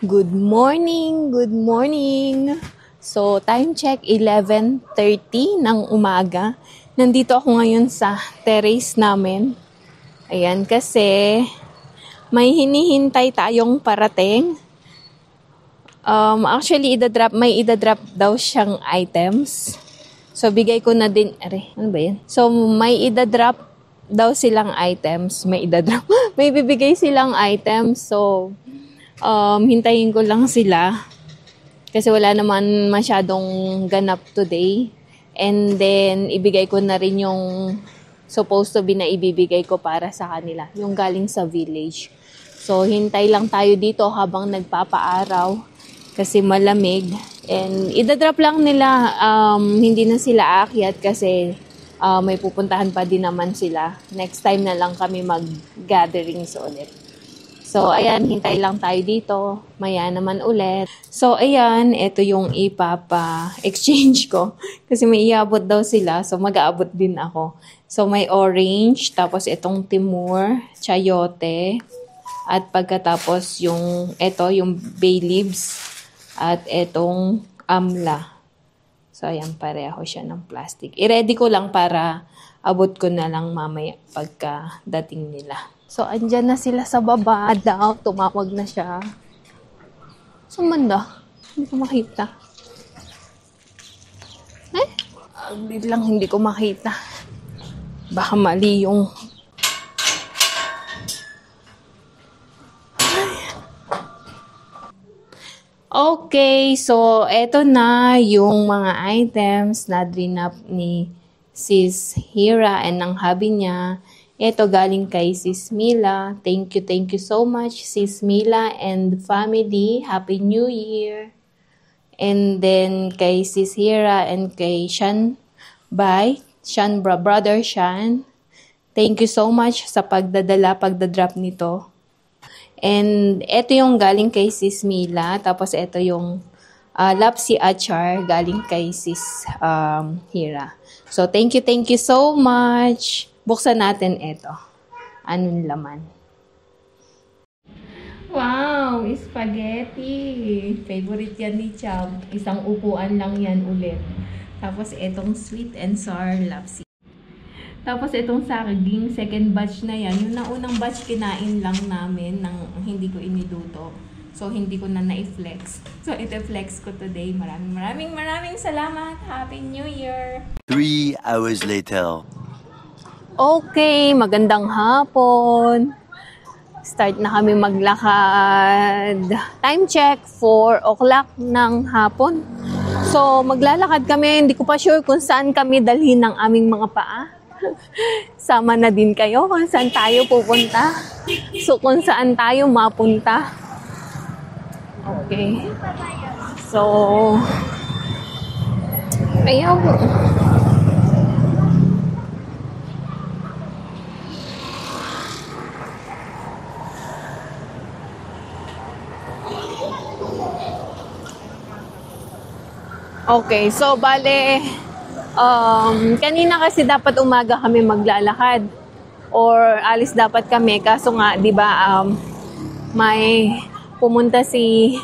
Good morning! Good morning! So, time check, 11:30 ng umaga. Nandito ako ngayon sa terrace namin. Ayan, kasi may hinihintay tayong parating. Actually, may idadrop daw siyang items. So, bigay ko na din. Ano ba yan? So, may idadrop daw silang items. May bibigay silang items. So, hintayin ko lang sila kasi wala naman masyadong ganap today, and then ibigay ko na rin yung supposed to be na ibibigay ko para sa kanila, yung galing sa village. So hintay lang tayo dito habang nagpapaaraw kasi malamig, and idadrop lang nila. Hindi na sila aakyat kasi may pupuntahan pa din naman sila. Next time na lang kami mag-gatherings ulit. So, ayan, hintay lang tayo dito. Maya naman ulit. So, ayan, ito yung ipapa-exchange ko. Kasi may iabot daw sila, so mag-aabot din ako. So, may orange, tapos itong timur, chayote, at pagkatapos yung bay leaves, at itong amla. So, ayan, pareho siya ng plastic. I-ready ko lang para abot ko na lang mamaya pagka dating nila. So, andyan na sila sa baba daw. Tumawag na siya. Sumanda? Hindi ko makita. Hindi ko makita. Baka mali yung... Okay, so eto na yung mga items na drinap ni Sis Hira and ng hubby niya. Ito galing kay Sis Mila. Thank you so much, Sis Mila and family. Happy New Year. And then kay Sis Hira and kay brother Shan. Thank you so much sa pagdadrop nito. And ito yung galing kay Sis Mila. Tapos ito yung lapsi achar galing kay Sis Hira. So thank you so much. Buksan natin ito. Anong laman? Wow! Spaghetti! Favorite yan ni Chab. Isang upuan lang yan ulit. Tapos itong sweet and sour lapsi. Tapos itong saging, second batch na yan. Yung naunang batch kinain lang namin nang hindi ko iniluto. So, hindi ko na na-flex. So, ito flex ko today. Maraming salamat. Happy New Year! 3 hours later. Okay, magandang hapon. Start na kami maglakad. Time check, 4 o'clock ng hapon. So, maglalakad kami. Hindi ko pa sure kung saan kami dalhin ng aming mga paa. Sama na din kayo kung saan tayo pupunta. So, kung saan tayo mapunta. Okay. So, ayaw. Okay, so bale, kanina kasi dapat umaga kami maglalakad or alis dapat kami, kaso nga, di ba, may pumunta si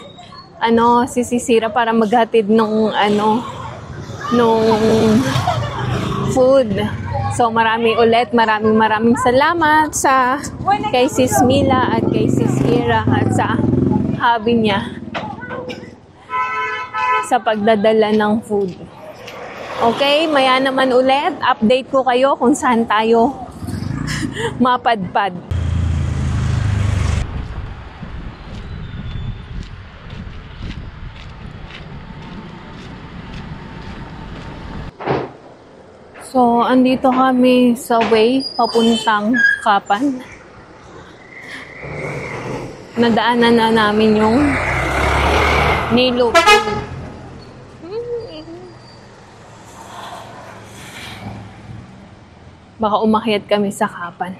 Sisira para maghatid nung food. So maraming salamat kay Sis Mila at kay Sis Hira at sa hubby niya sa pagdadala ng food. Okay, maya naman ulit. Update ko kayo kung saan tayo mapadpad. So, andito kami sa way papuntang Kapan. Nadaanan na namin yung Nilo. Baka umakyat kami sa Kapan.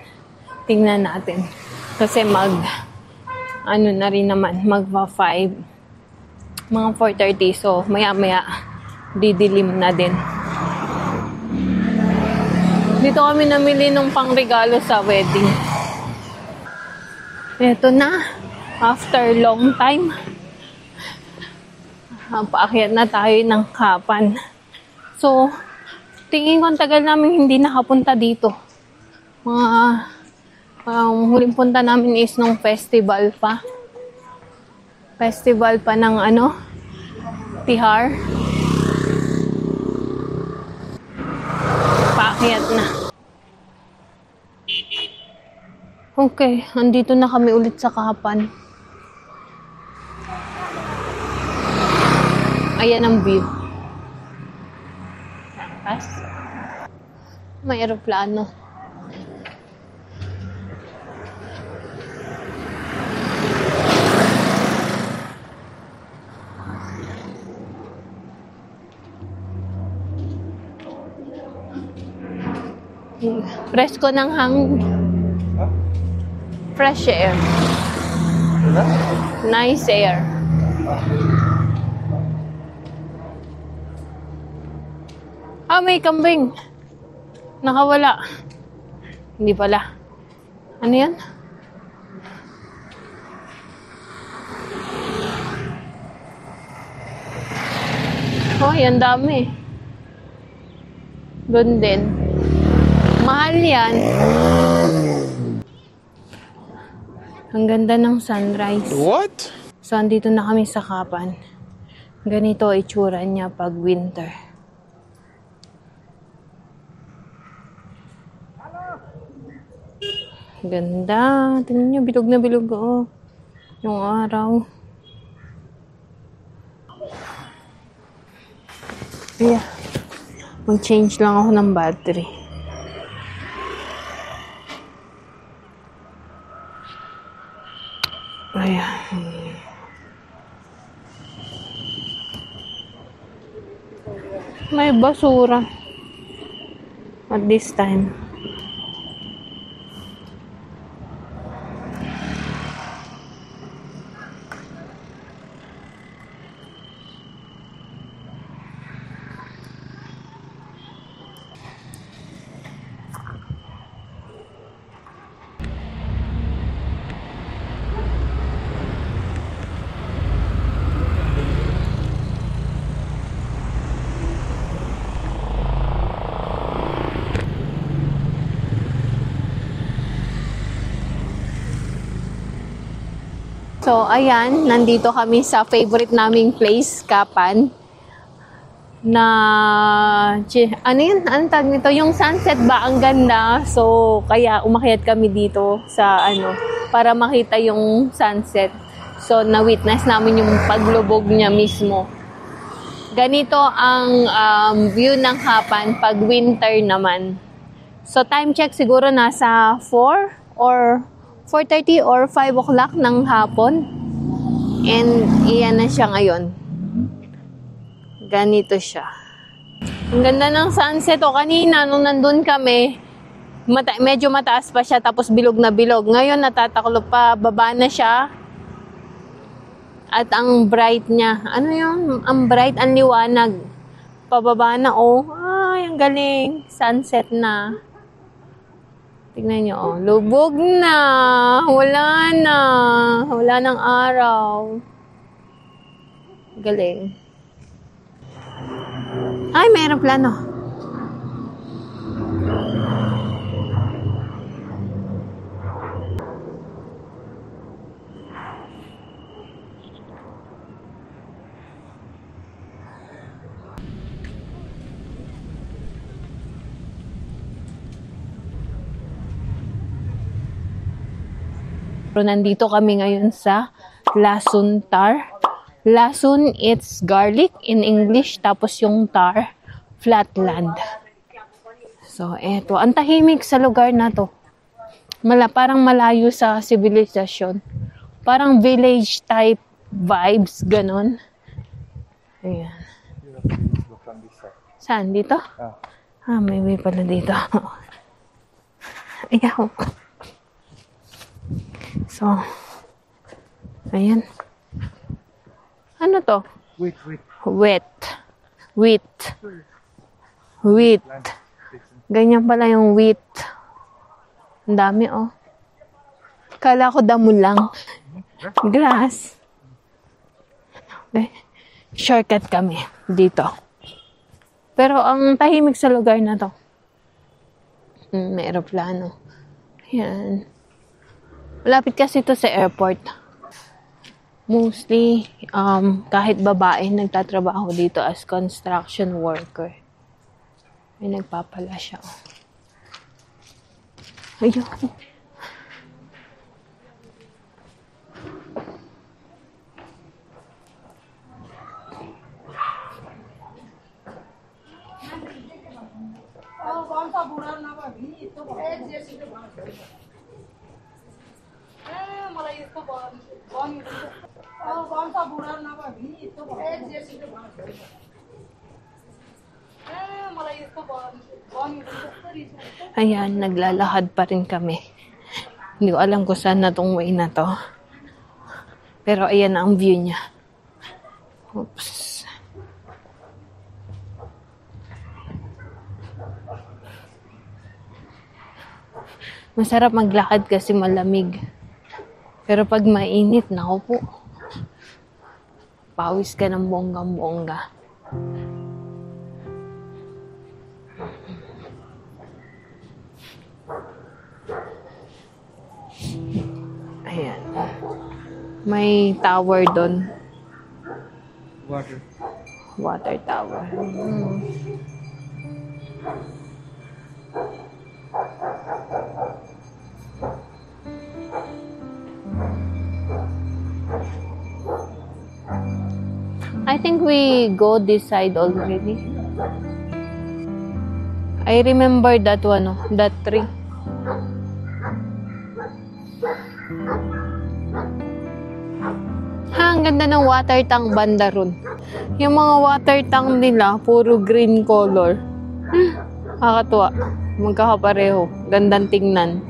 Tingnan natin. Kasi na rin naman, magpa-5. Mga 4:30. So, maya-maya, didilim na din. Dito kami namili ng pangregalo sa wedding. Eto na. After long time, Paakyat na tayo ng Kapan. So, tingin ko ang tagal namin hindi nakapunta dito. Huling punta namin is nung festival pa. Festival pa ng Tihar. Paakyat na. Okay, andito na kami ulit sa Kapan. Ayan ang view. Tapos, may aeroplano. Presko ng hangin. Fresh air. Nice air. May kambing. Nakawala. Hindi pala. Ano yan? Ang dami. Doon din. Mahal yan. Ang ganda ng sunrise. What? So, andito na kami sa Kapan. Ganito itsura niya pag winter. Ganda. Tingnan niyo, bilog na bilog. Yung araw. Ayan. Mag-change lang ako ng battery. Ayan. May basura. At this time. So, ayan, nandito kami sa favorite naming place, Kapan. Ano yun? Anong tag nito? Yung sunset ba? Ang ganda. So, kaya umakyat kami dito sa para makita yung sunset. So, na-witness namin yung paglubog niya mismo. Ganito ang view ng Kapan pag winter naman. So, time check siguro nasa 4 or 4:30 or 5 o'clock ng hapon. And iyan na siya ngayon. Ganito siya. Ang ganda ng sunset. Kanina, nung nandun kami, medyo mataas pa siya, tapos bilog na bilog. Ngayon, natataklo pa. Baba na siya. At ang bright niya. Ano yun? Ang bright, ang liwanag. Pababa na, Ay, ang galing. Sunset na. Tignan nyo, lubog na. Wala na. Wala ng araw. Galing. Ay, may aeroplano. Pero nandito kami ngayon sa Lasun Tar. Lasun, it's garlic in English. Tapos yung tar, flatland. So, eto. Ang tahimik sa lugar na to. Parang malayo sa sibilisasyon. Parang village type vibes, ganon. Ayan. Saan? Dito? May way pala dito. Ayaw. So, ayan. Ano to? Wheat. Ganyan pala yung wheat. Ang dami, Kala ko damo lang. Grass. Okay. shortcut kami dito. Pero ang tahimik sa lugar na to. May aeroplano. Ayan. Malapit kasi to sa airport. Mostly, kahit babae, nagtatrabaho dito as construction worker. May nagpapala siya. Ayun. Ayan, naglalakad pa rin kami. Hindi ko alam kung saan na tong way na to. Pero ayan ang view niya. Oops. Masarap maglakad kasi malamig. Pero pag mainit, naku po. Pawis ka ng bonggang-bongga. Ayan. May tower doon. Water tower. I think we go this side already. I remember that one, that tree. Ang ganda ng water tank banda ron. Yung mga water tank nila, puro green color. Nakakatuwa. Magkakapareho. Gandang tingnan.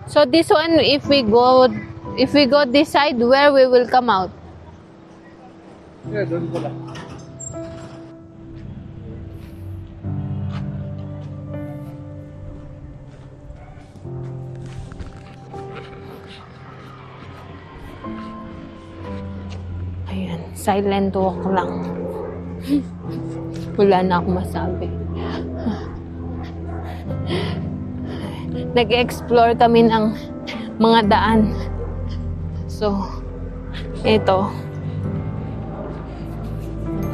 So this one, if we go this side, where we will come out? Yeah, doon pala. Ayan, silent walk lang. Wala na akong masabi. Nag-explore kami ng mga daan. So, ito.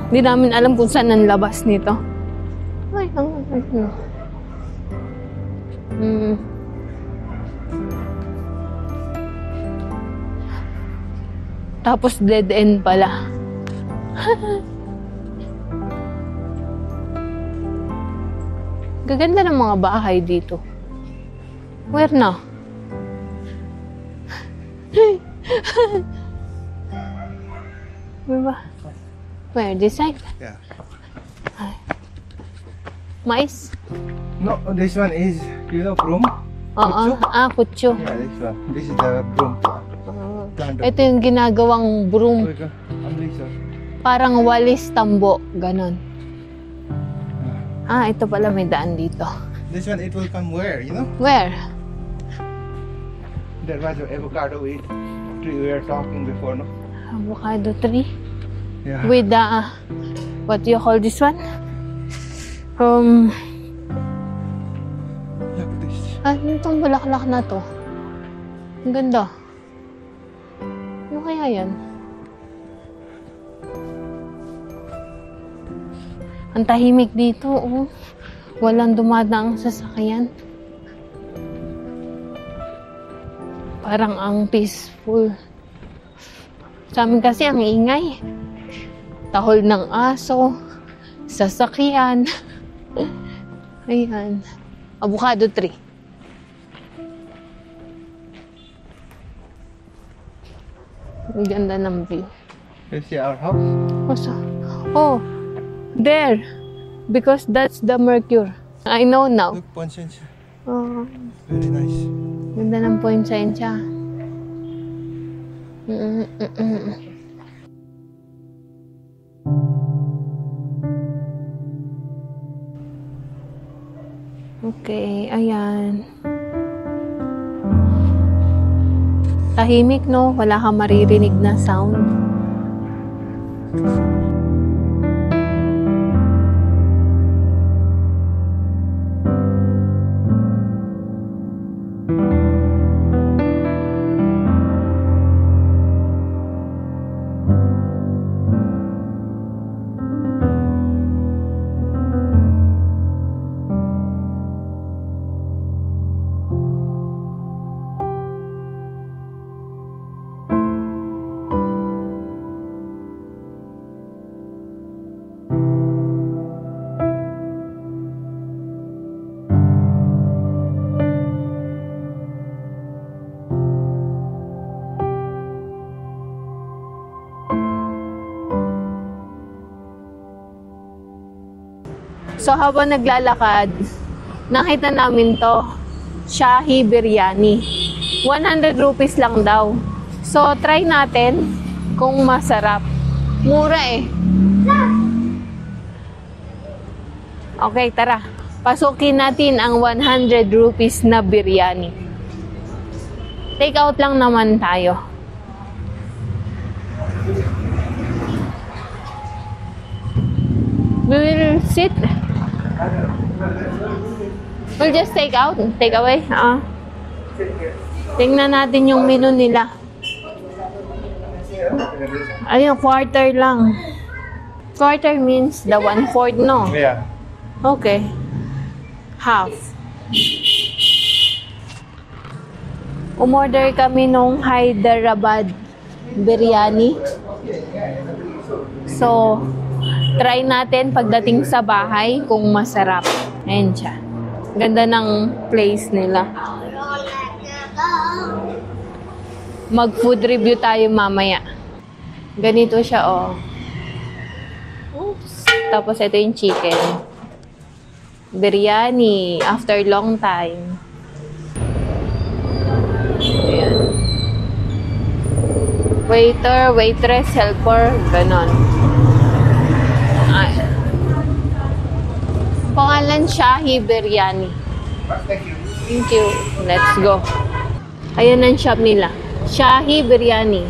Hindi namin alam kung saan ang labas nito. Ay, Tapos dead end pala. Gaganda ng mga bahay dito. Where na? Where ba? Where? This side? Yeah. Mais? No, this one is, broom? Oo. Kutso. Yeah, this one. This is the broom. Ito yung ginagawang broom. Sir. Parang walis tambo. Ganon. Ito pala may daan dito. This one, it will come where, Where? That was the avocado tree we were talking before, no? Avocado tree? Yeah. With what do you call this one? Look at this. Ano itong bulaklak na to? Ang ganda. Ano kaya yan? Ang tahimik dito, oh. Walang dumadaang sasakyan. Parang ang peaceful. Sa amin kasi ang ingay. Tahol ng aso, sasakyan. Ayan. Avocado tree. Ang ganda ng view. You see our house? Oh, there. Because that's the Mercure. I know now. Look, Ponsensya. Oh, Very nice. ganda ng Ponsensya. Okay, ayan. Tahimik, no? Wala kang maririnig na sound. So, habang naglalakad, nakita namin to, Shahi Biryani. 100 rupees lang daw. So, try natin kung masarap. Mura eh. Okay, tara. Pasukin natin ang 100 rupees na biryani. Take out lang naman tayo. We will sit. We'll just take out. Take away. Tingnan natin yung menu nila. Ayun, quarter lang. Quarter means the 1/4, no? Yeah. Okay. Half. Umorder kami nung Hyderabad biryani. So, try natin pagdating sa bahay kung masarap. Ayan siya. Ganda ng place nila. Mag-food review tayo mamaya. Ganito siya, oh. Oops. Tapos ito yung chicken. Biryani. After long time. Ayan. Waiter, waitress, helper. Ganon. Ay. Pangalan Shahi Biryani. Thank you. Let's go. Ayan ang shop nila. Shahi Biryani.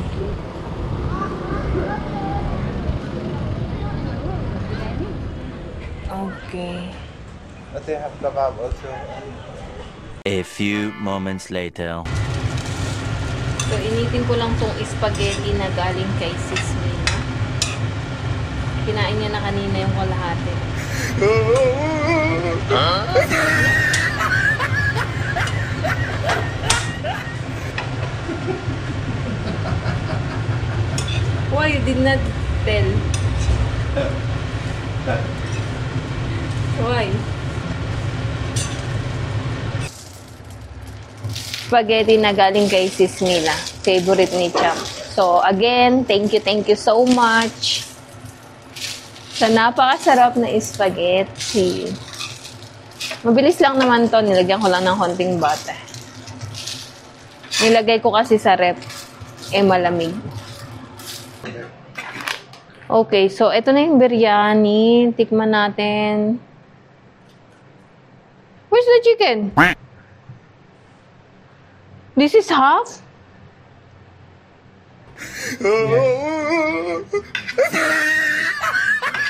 Okay. But they have kebab also. A few moments later. So, initin ko lang tong spaghetti na galing kay Sis Mina. Kinain niya na kanina yung kalahati. Why you did not tell? Why? Spaghetti na galing kay Sis Mila. Favorite ni Cham. So, again, thank you so much. Sa napakasarap na spaghetti. Mabilis lang naman to. Nilagyan ko lang ng konting butter. Nilagay ko kasi sa ref. Malamig. Okay, so ito na yung biryani. Tikman natin. Where's the chicken? This is half?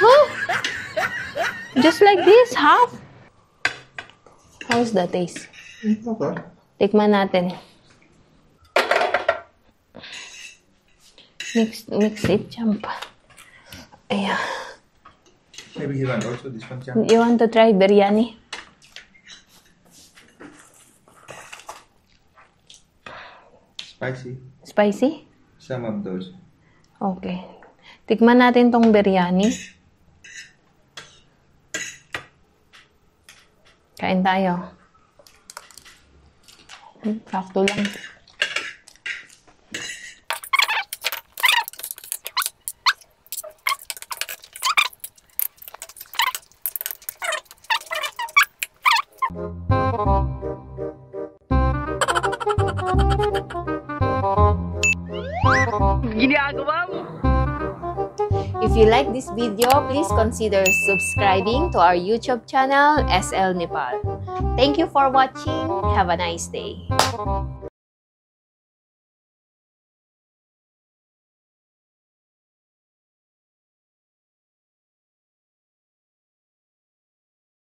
Huh? Just like this, half? How's the taste? Okay. Tikman natin. Mix it, champ. Ayan. Maybe he want also this one, Cham. You want to try biryani? Spicy. Spicy? Some of those. Okay. Tikman natin tong biryani. Kain tayo. Sakto lang. Ginagawa mo. If you like this video, please consider subscribing to our YouTube channel, SL Nepal. Thank you for watching. Have a nice day.